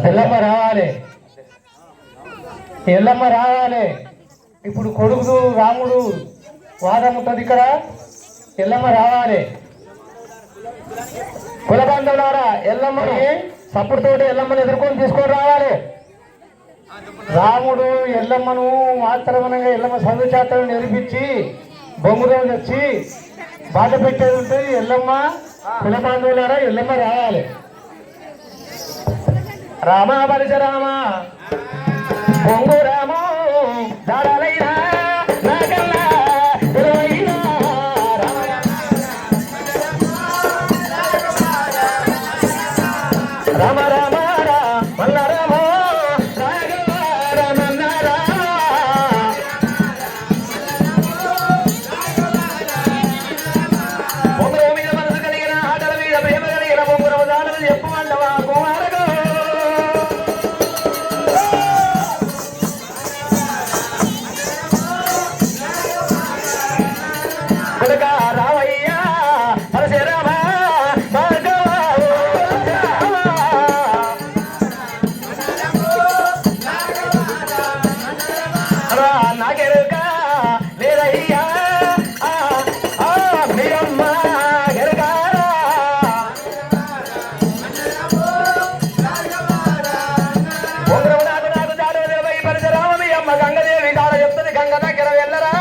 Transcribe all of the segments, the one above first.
ఎల్లమ్మ రావాలి, ఎల్లమ్మ రావాలి. ఇప్పుడు కొడుకు రాముడు వాదం ఉంటుంది ఇక్కడ. ఎల్లమ్మ రావాలి. కులబంధువులారా ఎల్లమ్మని సప్పుడుతోటి ఎల్లమ్మని ఎదుర్కొని తీసుకొని రావాలి. రాముడు ఎల్లమ్మను మాత్రమనంగా ఎల్లమ్మ చదువు చేతను నేర్పించి బొమ్మలు తెచ్చి బాధ పెట్టేది ఉంటుంది. ఎల్లమ్మ కులబంధువులారా ఎల్లమ్మ రావాలి. రామ పరశురామ పొంగు రామో దారాలైనా నాకల్లా తెలివైనా రామ రామ మల్ల రామో రామన్నారా పొంగుల మీద మనసు కలిగిన ఆటల మీద ప్రేమ కలిగిన పొంగుల దాడులు చెప్పుమంటవా కుమారగా రావయ్యా పరశురామ నాకెరుక లేదయ్యా మీరమ్మ ఎరుగారా పొంగురము నాకు నాకు దాడు నిలబై పరశురామ మీ అమ్మ గంగదేవి దాడ చెప్తుంది. గంగ దగ్గర వెళ్ళరా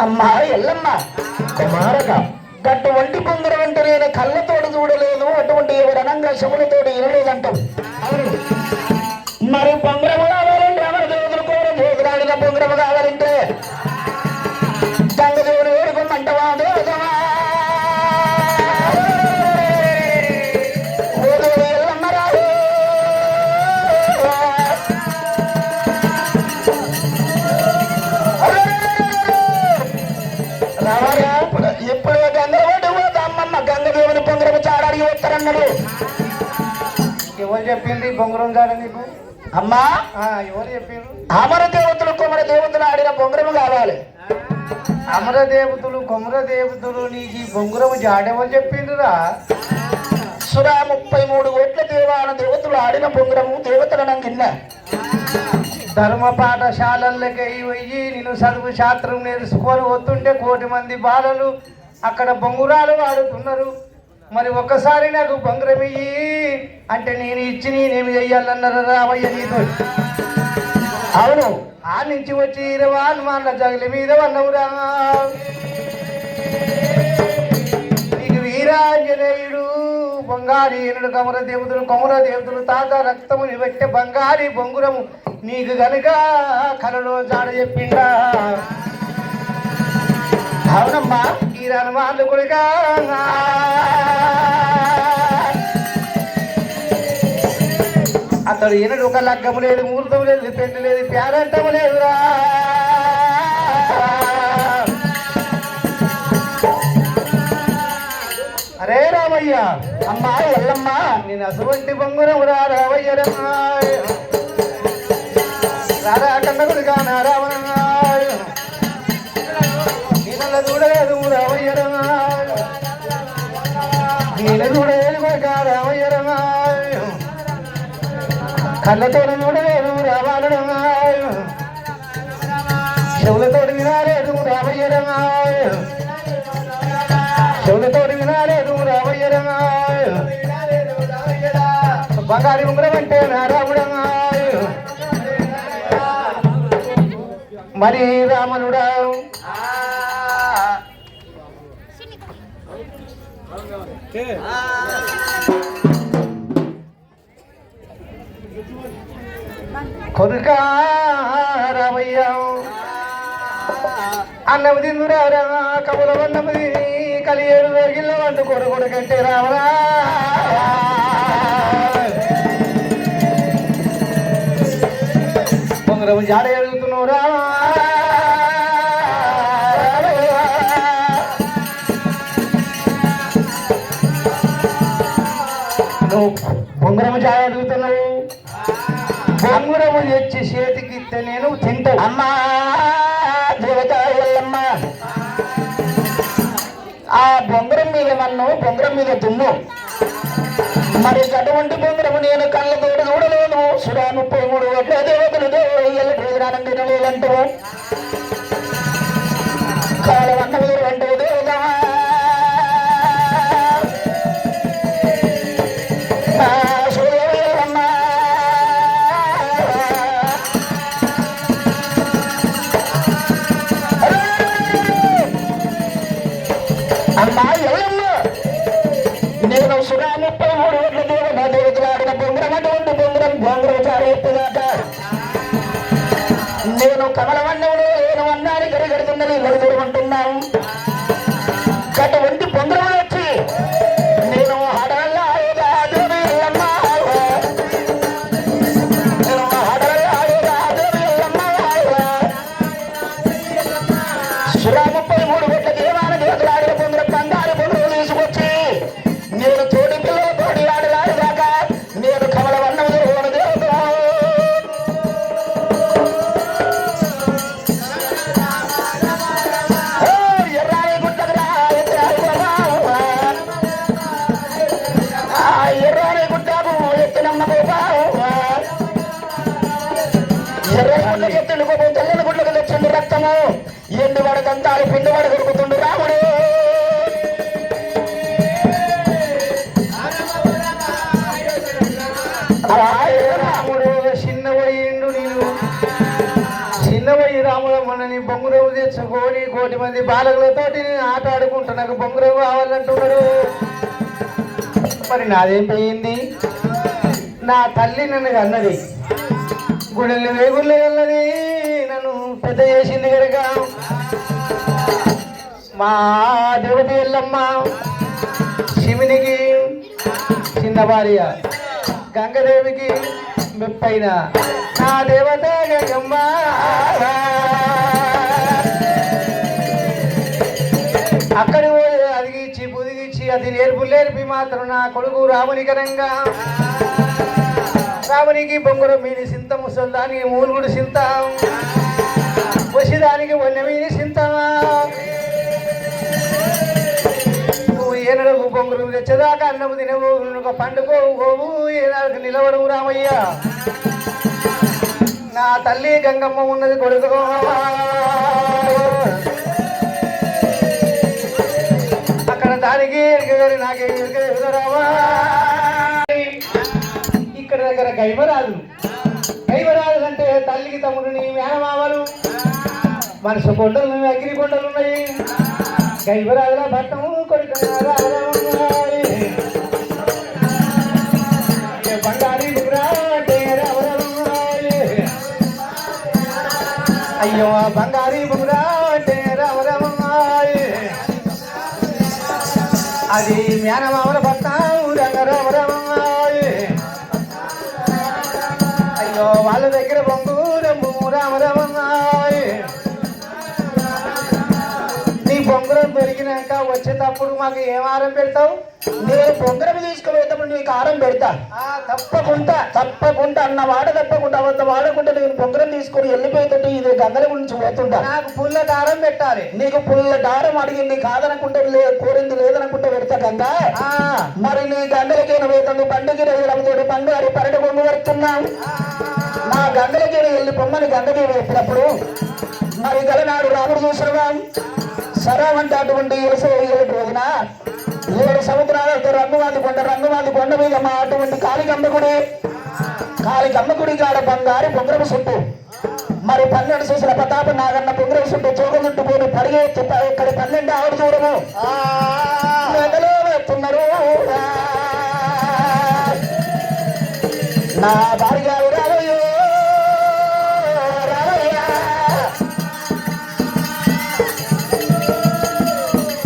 అమ్మా ఎల్లమ్మ కుమారక గట్టు వంటి పొందర వెంట నేను కళ్ళతోడు చూడలేదు, అటువంటి ఎవరనంగా శములతోడు ఇరలేదంటావు. మరి పొంగరము కావాలంటే ఎవరు దేవుదులు కూడా దేవులాడిన పొంగరము కావాలంటే గంగదేవుని వేడుకోమంటవా దేవతమా ఎల్లమ్మ రాదు. ఇప్పుడు గంగవాడు అమ్మమ్మ గంగదేవుని పొంగరము చాడాడి వస్తారన్నాడు. ఎవరు చెప్పింది బొంగరం చాడ నీకు? అమ్మా ఎవరు చెప్పారు? అమర దేవతలు కొమర దేవతలు ఆడిన బొంగరము కావాలి. అమర దేవతలు కొమర దేవతలు నీకు ఈ బొంగరము జాడెవరు చెప్పిండ్రురా? సురా 33 కోట్ల దేవాల దేవతలు ఆడిన బొంగరము దేవతలను కింద ధర్మ పాఠశాలలకి పోయి నేను చదువు శాస్త్రం నేర్చుకొని వస్తుంటే 1 కోటి మంది బాలలు అక్కడ బొంగురాలు ఆడుతున్నారు. మరి ఒక్కసారి నాకు బొంగరం ఇయ్యి అంటే నేను ఇచ్చి నేనేమి చెయ్యాలన్నారు రామయ్య నీతో. అవును, ఆ నుంచి వచ్చి 20 హనుమాన్ల జగలి మీద వన్నవురా. నీకు వీరాంజనేయుడు బంగారి ఏనుడు కమర దేవతలు తాత రక్తముని పెట్టే బంగారి బొంగురము నీకు గనుక కలలో జాడ చెప్పిండా? అవునమ్మా, ఈ హనుమాన్లు కొడుకా అతడు ఈయనడు ఒక లగ్గము లేదు, ముహూర్తం లేదు, పెళ్లి లేదు, పేరంటము లేదురా. అరే రామయ్య అమ్మా ఎల్లమ్మ నేను అటువంటి బొంగురం రా రావయ్య రమాయ రారా కన్నగుడిగా నా రావణాయ నేనల్ల చూడలేదు రావయ్య రమాయ నేను చూడలేదు కొడుక రావయ్య రమాయ కళ్ళతో చూడలేదు రావాలడమాయ చెవులతో వినాలేదు రావయ్య రమాయ చెవులతో వినాలేదు రావయ్య రమాయ బంగారి ఉంగరం అంటే నా రాముడమాయ మరి రామనుడా కొడుక రామయ్య అన్నము తిందురా కబుల వన్నము తిని కలియేడు వేగిల్ల వంట కొడుకుడు కంటే రావరా జాడ ఎదుగుతున్నావు రావా నువ్వు బొంగరము జాడ అడుగుతున్నావు బొంగరము తెచ్చి చేతికి ఇస్తే నేను తింటావు అమ్మా దేవతాయల్లమ్మ ఆ బొంగరం మీద మన్ను బొంగరం మీద దుమ్ము మరి అటువంటి బొంగరము నేను కళ్ళతోటి చూడలేదు సురా 33 గట్ల దేవతలు దేవుడు భోజనాన్ని తినలేదంటూ కాలవన్న మీరు అంటే దేవతా అమ్మా ఎవరమ్మ నేను సురా 33 గట్ల దేవుడు దేవతలు ఆడిన బొంగరం అటువంటి బొంగరం బొంగరం చారేప్పుదాక నేను కమలవన్నవుడు నేను అన్నాన్ని గడిగడుతున్నది గడుగుడుకుంటున్నాను అటువంటి బొంగరం వచ్చి నేను హడల్లా సురా 33 గట్ల దేవాల దేవతలు ఆడిన బొంగరం బంగారు బొంగరం తీసుకొచ్చి నేను తోటి పిల్లల తోటి ఆడలాడిదాక నేను కమలవన్నవుడు ఓను దేవత ఎర్రాయి గుట్టకురా ఎర్రాయి గుట్టకు ఎత్తినమ్మ ఎర్రని గుడ్లకు ఎత్తుండుకోబో తెల్లని గుడ్లకు తెచ్చిండు రక్తము ఎండు వడకంతాలు పిండి వడ దొరుకుతుండు రాముడు రాముడు చిన్నవయ్యిండు నేను చిన్నవయ్యి రాముడు మనని బొంగురవు తెచ్చుకొని 1,000 మంది బాలకులతోటి నేను ఆట ఆడుకుంటా నాకు బొంగురవు కావాలంటున్నాడు మరి నాదేం పోయింది నా తల్లి నన్ను అన్నది గుడెల్ని వేగుళ్ళు అన్నది నన్ను పెద్ద చేసింది కనుక మా దేవత ఎల్లమ్మ శివునికి చిన్న భార్య గంగదేవికి మెప్పైన నా దేవత గంగమ్మ అక్కడి పోయి అదిగిచ్చి బుదిగిచ్చి అది నేర్పి మాత్రం నా కొడుకు రామునికరంగా రామునికి బొంగురం మీని సింత ముసల్దానికి మూలుగుడు సింత వసిదానికి వన్నె మీని సింతమా నువ్వు ఏనాడు బొంగురం తెచ్చేదాకా అన్నము తినవు ఒక పండుకోవు ఏనాడు నిలవడవు రామయ్య నా తల్లి గంగమ్మ ఉన్నది కొడుకు అక్కడ దానికి నాకే రావా ఇక్కడ దగ్గర గైవరాజు అంటే తల్లికి తమ్ముడిని మేనమామలు మనసు కొండలు అగ్ని కొండలు ఉన్నాయి గైవరాజుల భట్టము కొడుకు బంగారీ అయ్యో బంగారీ బుగురా అంటే రామరామయ్య అది మేనమామల భర్త రంగరామరామయ్య అయ్యో వాళ్ళ దగ్గర బొంగురము రామరామయ్య నీ బొంగురం పెరిగినాక వచ్చేటప్పుడు మాకు ఏం ఆరం పెడతావు నేను బొంగరం తీసుకుపోయేటప్పుడు నీకు ఆరం పెడతా తప్పకుండా అన్న వాడ తప్పకుండా అంత వాడకుండా నేను బొంగరం తీసుకొని వెళ్ళిపోయేటట్టు ఇది గంగల గురించి పోతుంటా నాకు పుల్ల దారం పెట్టాలి నీకు పుల్ల దారం అడిగింది కాదనుకుంటే కోరింది లేదనుకుంటే పెడతా గంగా మరి నీ గంగలకేను వేతండు పండుగ రైతులతో బంగారు పరట బొమ్మ పెడుతున్నాం నా గంగలకేను వెళ్ళి బొమ్మని గంగదేవి చెప్పినప్పుడు మరి గలనాడు రాముడు చూసినవా సరావంటే అటువంటి ఏడు రోజున 7 సముద్రాలతో రంగుమాది కొండ మీద మా అటువంటి కాళికమ్మ గుడి కాడ బంగారు బొంగరపు చుట్టూ మరి 12 చూసిన ప్రతాప నాగన్న బొంగరపు చుట్టూ చోక చుట్టూ పోయి పరిగెత్తి ఇక్కడ 12 ఆవిడ చూడము మెదలో వేస్తున్నారు నా భార్య రావయ్యో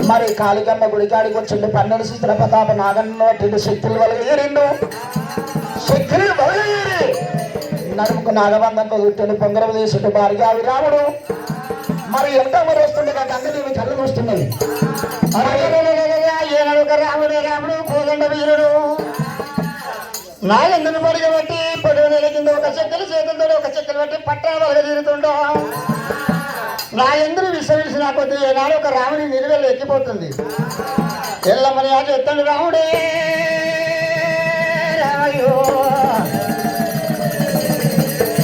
మరి కాళికమ్మ గుడికాడికి వచ్చిండు 12 శిస్తుల ప్రతాప నాగన్న 2 శక్తులు వలగేరిండు శక్తులు వలగేరి నడుముకు నాగబంధంతో చుట్టని పొంగరం తీసుకుంటూ భార్యావి రాముడు మరి ఎంత మరి వస్తుండగా గంగదేవి కళ్ళు చూస్తున్నది. ఏనొక రాముడే రాముడు కోదండ వీరుడు నాగందుని పడిగ బట్టి పొడుగు నెల కింద ఒక చెక్కలు చేతులతో ఒక చెక్కలు బట్టి పట్టణ వలగ తీరుతుండో నా ఎందుకు విశ్వసి నా కొద్ది ఏనాడు ఒక రాముని నిలువెల్లి ఎక్కిపోతుంది. ఎల్లమ్మని ఆట ఎత్తండి రాముడే రామయ్యో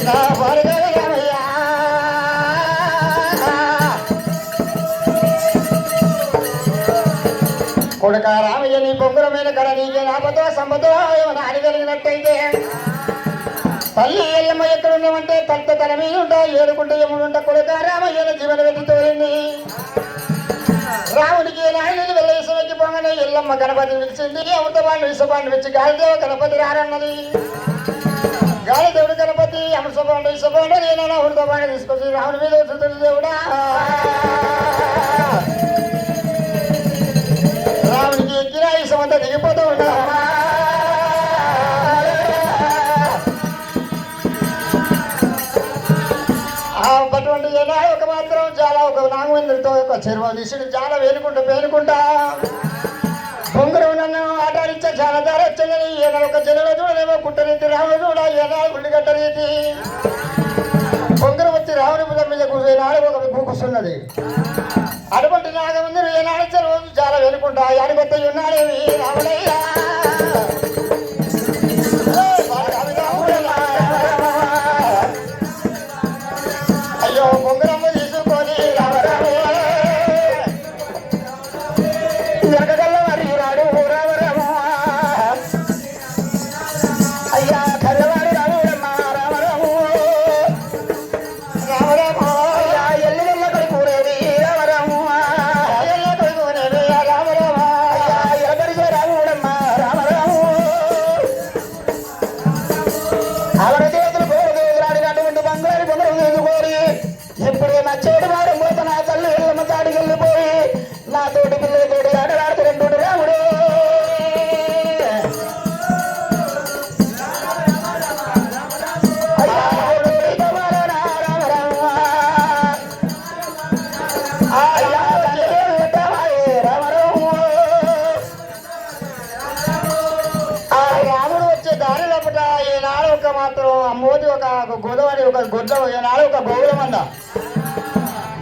నా భార్య రామయ్య కొడుక రామయ్య నీ బొంగురమైన కడ నీకే నాపతో సంపతో ఏమైనా అడగలిగినట్టయితే తల్లి ఎల్లమ్మ ఎక్కడున్నామంటే తల్లి తన మీద ఉంటా ఏడుకుంటే ఏముంటా కొడుక రామయ్యను జీవన పెట్టి తోలింది. రాముడికి నాయనని వెళ్ళేసరికి పోగానే ఎల్లమ్మ గణపతి పిలిచింది. అమృతబాండు విషబాండు వచ్చి గాలిదేవ గణపతి రారన్నది. గాలిదేవుడు గణపతి అమృతబాండు విషబాండు నేను అమృతబాండు తీసుకొచ్చి రాముడి మీద వస్తుంది దేవుడా. రాముడికి ఎక్కిన విషమంతా దిగిపోతూ ఉన్నా. అటువంటి ఒక మాత్రం చాలా ఒక నాగవేంద్రుడితో ఒక చెరువు తీసుడు చాలా పేనుకుంటా బొంగురం నన్ను ఆటాడిచ్చా చాలా దారి వచ్చిందని ఏదో ఒక జనంలో చూడలేమో కుట్టరీతి రాముడు చూడ ఏదో గుండెగట్ట రీతి బొంగురం వచ్చి రాముడి బుధం మీద కూర్చున్నాడు ఒక కూర్చున్నది. అటువంటి నాగవేంద్రుడు ఏనాడు చెరువు చాలా వెనుకుంటా అడిగొత్త ఉన్నాడేమి రాముడయ్యా బొంగరమ్మ తీసుకొని జరగగల్ల వారి రాడు రామరామ అయ్యా కల్లవాడు రాముడమ్మ రామరాము రామరామ ఎల్లుగల్ల కొడుకునేవి రామరాము ఎల్ల కొడుకునేవి రామరామ ఎలబరిసే రాముడమ్మ రామరాము అవర చేతులు కోరు రాడినటువంటి బంగారు బొమ్మలు తీసుకొని ఇప్పుడే నా చేడు వాడు పోత నా తల్లి ఎల్లమ్మ తాడికి వెళ్ళిపోయి నా తోటి పిల్లల తోటి ఆటలాడుతున్నట్టు రాముడు రాముడు వచ్చే దారి లోపల ఈనాడు ఒక మాత్రం అమ్మోది ఒక గోదావరి ఒక గొడ్డ ఈనాడు ఒక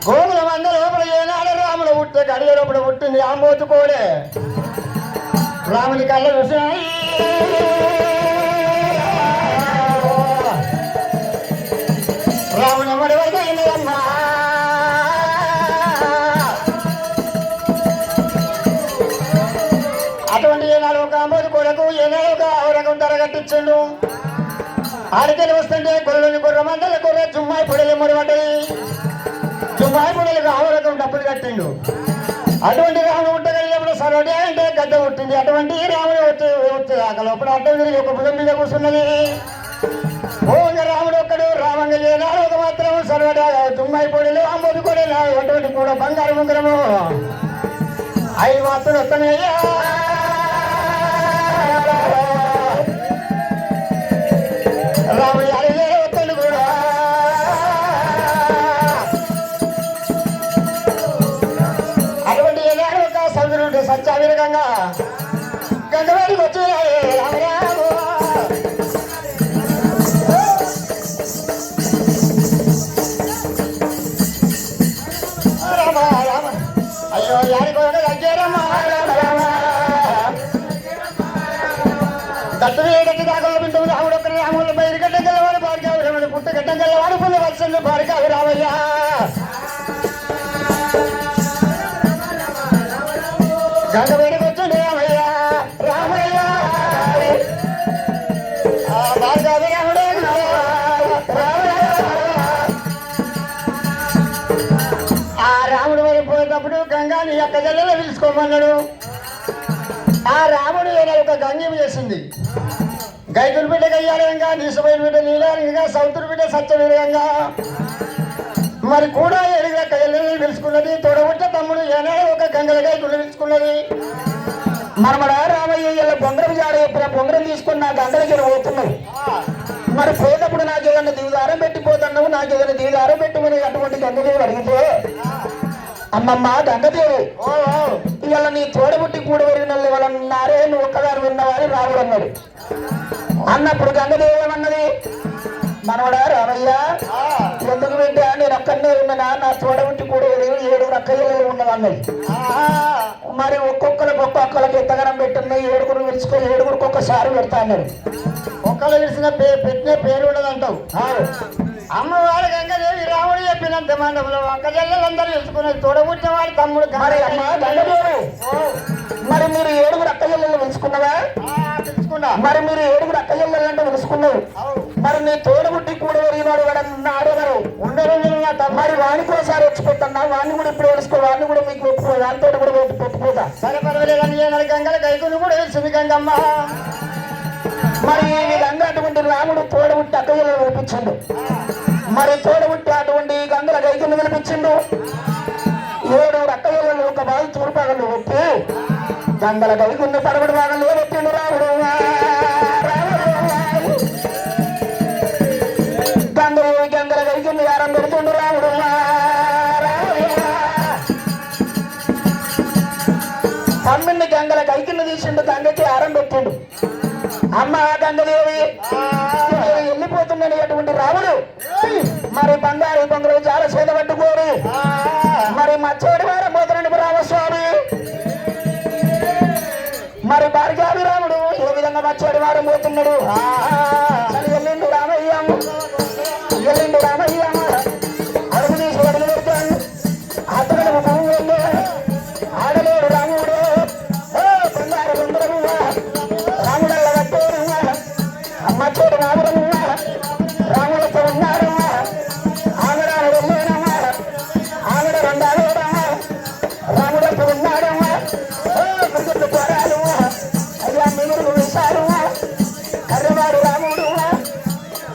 గోగుల మంద లోపల ఏనాడు రాముడు పుట్టే గడియ లోపల పుట్టింది ఆ మోతుకోడే రాముని కళ్ళ చూసినాయి. రాముని అమ్మడి వరకు అయిందమ్మా అటువంటి ఏనాడు ఒక అమ్మోది కొరకు ఏనాడు ఒక ఔరకం తరగట్టించండు. ఆడికెళ్ళి వస్తుంటే గొర్రెని గొర్రె మందల గొర్రె జుమ్మాయి పొడలు ముడిపడ్డది. జుమ్మాయి పొడలకు ఆవురకం డబ్బులు కట్టిండు. అటువంటి రాముడు పుట్టగలిగినప్పుడు సరోడి అంటే గడ్డ పుట్టింది. అటువంటి రాముడు వచ్చే ఆ లోపల అడ్డం తిరిగి ఒక భుజం మీద కూర్చున్నది. ఓంగ రాముడు ఒక్కడు రామంగ ఏనాడు ఒక మాత్రం సరోడి జుమ్మాయి పొడలు అమ్మోది కూడా అటువంటి కూడా బంగారు ముందరము అవి మాత్రం వస్తున్నాయ్యా. రాముడి అడిగే వస్తాడు కూడా అటువంటి ఏనాడు ఒక సముద్రుడు సత్యావిరకంగా గంగవాడికి వచ్చి రామరాము రామ రామ అయ్యో యాడికి దగ్గరమ్మ గట్టి దాకా వింటుంది. రాముడు ఒక్కరి రాముడు బయట గడ్డ గెలవాడు భార్గవి రాముడు పుట్ట గడ్డ గెలవాడు పుల్ల వచ్చింది భార్గవి రామయ్య. గంగ వేడికి వచ్చింది రామయ్య రామయ్య భార్గవి రాముడే ఆ రాముడు పోయేటప్పుడు గంగాని అక్క జల్లలో పిలుచుకోమన్నాడు. ఆ రాముడు ఒక గంగం చేసింది. గైతుల బిడ్డ గయ్యారంగా నీసమైన బిడ్డ నీలారంగా సౌతుల బిడ్డ సత్యవీరంగా మరి కూడా ఎడిగా కయ్యలని పిలుచుకున్నది. తోడబుట్ట తమ్ముడు ఏనాడు ఒక గంగల గైతులు పిలుచుకున్నది. మనమడ రామయ్య బొంగరం జాడ ఎప్పుడు బొంగరం తీసుకుని నా గంగలకి పోతున్నాడు. మరి పోయినప్పుడు నాకు ఏదైనా దిగుదారం పెట్టిపోతున్నావు, నాకు ఏదైనా దిగుదారం పెట్టుకుని అటువంటి గంగదేవి అడిగితే, అమ్మమ్మ గంగదేవి ఇవాళ నీ తోడబుట్టి కూడా పెరిగిన వాళ్ళన్నారే, నువ్వు ఒక్కదారు విన్నవారి రావుడు అన్నాడు. అన్నప్పుడు గంగదేవి ఏమన్నది, మనవడా రామయ్య ఎందుకు వింటా, నేను ఒక్కడనే ఉన్నానా, నా తోడబుట్టి కూడా 7 అక్కయ్యలు ఉన్నదన్నది. మరి ఒక్కొక్కరికి ఎంతగానం పెట్టున్నాయి, 7 విలుచుకో, 7 ఒక్కసారి పెడతా అన్నాడు. ఒక్కళ్ళు విడిచిన పెట్టిన పేరు ఉండదంటావు. అమ్మవారి గంగదేవి రాముడు చెప్పినంత మండపంలో ఒక్క జల్లలందరూ తెలుసుకున్నది, తోడబుట్టిన వాడి తమ్ముడు. మరి అమ్మ గంగదేవి, మరి మీరు 7 అక్కయ్యలు తెలుసుకున్నావా? తెలుసుకున్నా. మరి మీరు 7 అక్కయ్యలంటే తెలుసుకున్నారు. మరి నీ తోడబుట్టి కూడా పెరిగినాడు ఆడేవారు ఉండరు. మరి వానికోసారి వచ్చిపోతున్నా, వాడిని కూడా ఇప్పుడు తెలుసుకో, వాడిని కూడా మీకు దాంతో కూడా పెట్టుకోదా. సరే పర్వాలేదని గంగల గైకుని కూడా తెలిసింది గంగమ్మ. మరి ఈ విధంగా అటువంటి రాముడు తోడబుట్టి అక్కయ్యలను వినిపించిండు. మరి తోడబుట్టి అటువంటి గంగల గైకుని వినిపించిండు. 7 అక్కయ్యలను ఒక భాగం తూర్పాగలు పెట్టి గంగల గైకుని పడబడి భాగంలో పెట్టిండు రాముడు. గంగల గైకుని యారం పెడుతుండు రాముడు. తమ్మిని గంగల గైకిని తీసిండు, గంగకి ఆరం పెట్టిండు. అమ్మ గంగదేవి వెళ్ళిపోతున్నాడు అటువంటి రాముడు. మరి బంగారు బొంగలు చాలా చేత పట్టుకోరు. మరి మచ్చోడి వారం పోతున్నాడు రామస్వామి. మరి భార్గావి రాముడు ఏ విధంగా మచ్చోడి వారం పోతున్నాడు. ఎల్లిండు రామయ్య, ఎల్లిండు రామయ్య, అడుగు తీసి అడుగు పెడతాను. అతను ఆడలేడు రాముడు. బంగారు బొంగలు రాముడల్ల కట్టేరు. మచ్చోడు రాముడు రాములతో ఉన్నాడు. ఆవిడాలు వెళ్ళేనమ్మా, ఆవిడ 2 రాముడతో ఉన్నాడు. గుర్తు కోరాలు అయ్యా మిగులు వేశారు. కర్రవాడు రాముడు,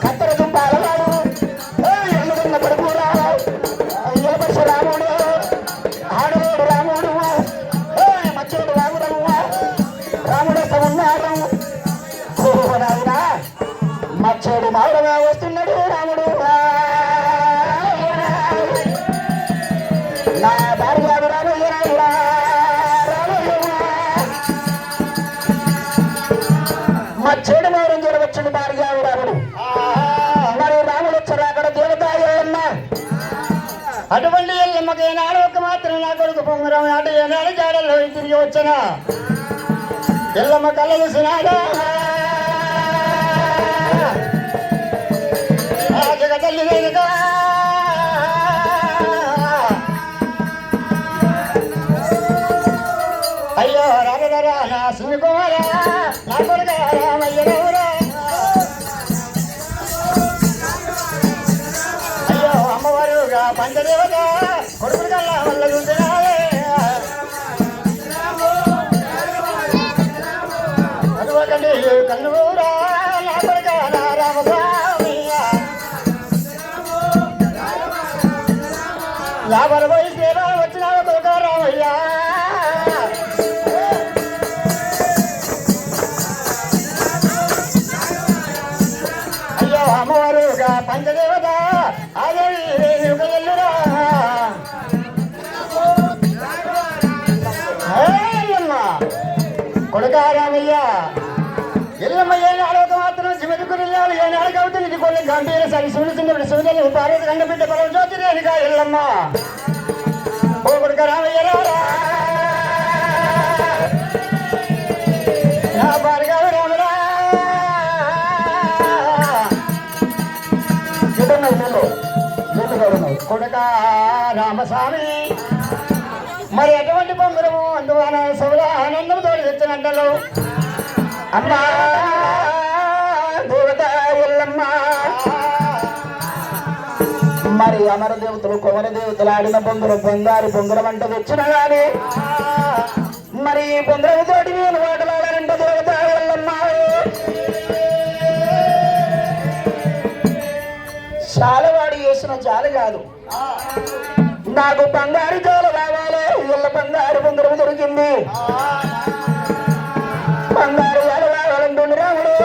కత్తెర దుంపాలవాడు, ఎల్లుగున్న కొడుకు ఎలపశ రాముడు, ఆడలేడు రాముడు, మచ్చోడు రాముడు, రాముడతో ఉన్నాడు. నాయనా మచ్చోడు మావుడగా వస్తున్నాడు రాముడు. నా భార్య రామయ్య మచ్చోడు మావుడు జరగచ్చుడు భార్య రాముడు. మరి రాముడు వచ్చారు అక్కడ దేవత ఎల్లమ్మ. అటువంటి ఎల్లమ్మకి ఏనాడు ఒక మాత్రం నా కొడుకు పొంగరం ఆట ఏనాడు జాడల్లో తిరిగి వచ్చిన ఎల్లమ్మ కళ్ళలు సినాడా జగతల్లి లేదుగా. అయ్యో రాగదరా నా సుమి కుమారా, నా కొడుక రామయ్య రావురా. అయ్యో అమ్మవారుగా పంచదేవత కొడుకులు కల్లా వల్ల చూసినావే. అటువంటి కన్నురా నా కొడుక నా రామస్వామి. లాభాలు పోయి సేవ వచ్చినావ కొడుక రామయ్య. అయ్యో అమ్మవారుగా పంచదేవత అదేవి ఎల్లురా. కొడుక రామయ్య ఎల్లమ్మ ఏనాడు ఒక మాత్రం చివరికి ఏనాడు కాబట్టి ఇది కొన్ని గంభీర సరి సూర్యుడు సూర్యులు పార్వతి గంగబిడ్డ పరవ జ్యోతి రేణుగా ఎల్లమ్మ. ఓ కొడుక రామయ్య రారా, నా భార్గవి రామురా. కొడుక రామస్వామి మరి ఎటువంటి పొంగరము అందువలన సభలో ఆనందం తోడు తెచ్చినట్టలు. అమ్మా దేవత ఎల్లమ్మ. మరి అమర దేవతలు కుమర దేవతలు ఆడిన బొంగురు బంగారు బొంగురం అంటే తెచ్చిన గాని మరి ఈ బొంగురం తోటి నేను వాటలాడారంటే దేవత ఎల్లమ్మ. చాలవాడి చేసిన చాలు కాదు, నాకు బంగారు జాల రావాలి. ఇళ్ళ బంగారు బొంగురం దొరికింది, బంగారు జాల రావాలంటుండు రాముడు.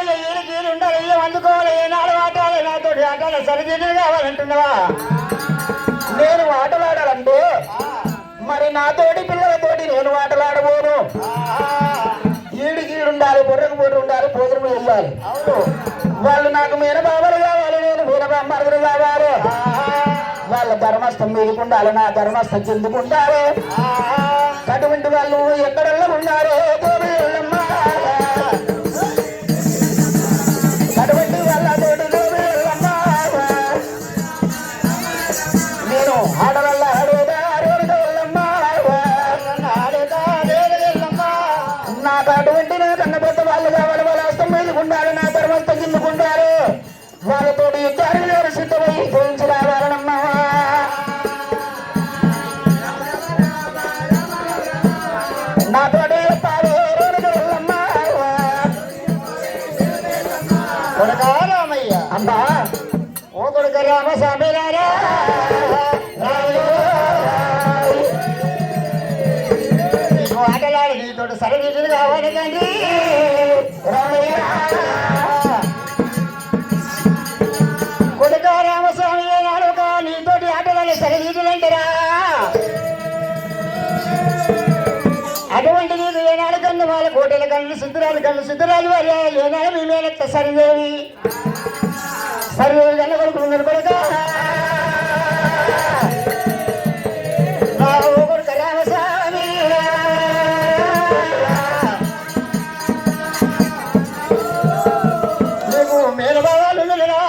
ఉండాలి ఈడికి ఉండాలి ఏం అందుకోవాలి ఏనాడు ఆటాలి నాతోటి ఆటాలి సరిదిద్దులు కావాలంటున్నావా నేను ఆటలాడాలంటే మరి నాతోటి పిల్లలతోటి నేను ఆటలాడబోను ఈడుండాలి బుర్రకు బొర్రు ఉండాలి భోజనం వెళ్ళాలి వాళ్ళు నాకు మీనబాబలు కావాలి నేను మీనబామ్మరులు కావాలి వాళ్ళ ధర్మస్థం మీదుకుండాలి నా ధర్మస్థం చెందుకుంటారు అటువంటి వాళ్ళు ఎక్కడెల్లా ఉన్నారు అటువంటి వాళ్ళతోటి నేను ఆడవల్లా నాకు అటువంటి నా కన్నపెద్ద వాళ్ళు కావాలి వాళ్ళ హస్తం మీదుకుంటారు నా ధర్మస్థం చెందుకుంటారు వాళ్ళతో యుద్ధాలు నేను సిద్ధమై గురించి రావాలనమ్మా నాతోటి చెప్పాలి కొడుకా రామయ్య అమ్మా ఓ కొడుక రామస్వామి రారా నీకు ఆటలాడు నీతోటి సరిదిద్దులు కావాలి కానీ కొడుక రామస్వామి ఏనాడు నీతోటి ఆటలాడు సరిదిద్దులు అంటారా అటువంటి నీకు ఏనాడు కన్ను వాళ్ళ కోటల కన్ను సిద్ధరాలు వారి ఏనాడు మీ మేనత్త సరిదేవి కన్న కొడుకున్నారు కొడుక కొడుక రామస్వామి నీకు మేనభావాలు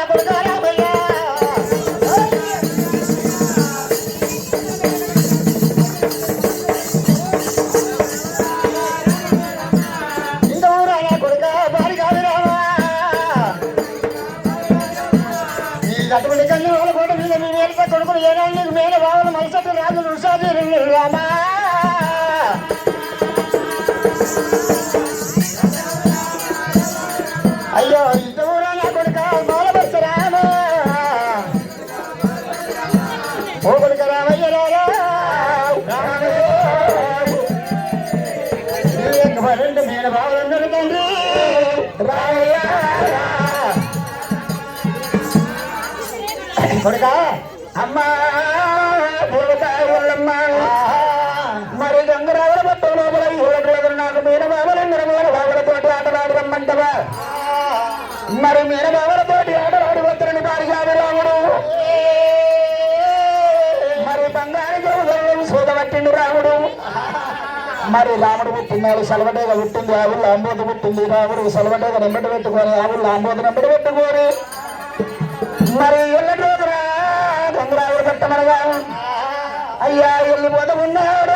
కొడుక రామయ్య అటువంటి కన్ను వాళ్ళ కోట మీద మీ మేలుక కొడుకులు ఏనాడు నీకు మేన బావలు మనసట్టు రాజు రుషాది రామా అయ్యో ఇంత ఊరా నా కొడుక బాలబస్త రామ ఓ కొడుక రామయ్య రెండు మేన బావలు ఉన్నారు తండ్రి రామయ్య కొడుకా అమ్మా పూర్వకాయమ్మా మరి గంగరావుల పట్టం లోపల ఊళ్ళకు నాకు మీనబాబులతోటి ఆటలాడి రమ్మంటవా మరి మీనబాబులతోటి ఆటలాడి వద్దరని పారిగాడు రాముడు మరి బంగారు గౌరవం సూదబట్టిండు రాముడు మరి రాముడు పుట్టినాడు సలవటేగా పుట్టింది ఆవులు ఆంబోతు పుట్టింది రాముడు సలవటేగా నెంబటి పెట్టుకొని ఆవులు ఆంబోతు నెంబటి పెట్టుకొని మరి ఎల్లటి రోజున గంగరావుడు పెట్టమనగా అయ్యా వెళ్ళిపోతూ ఉన్నాడు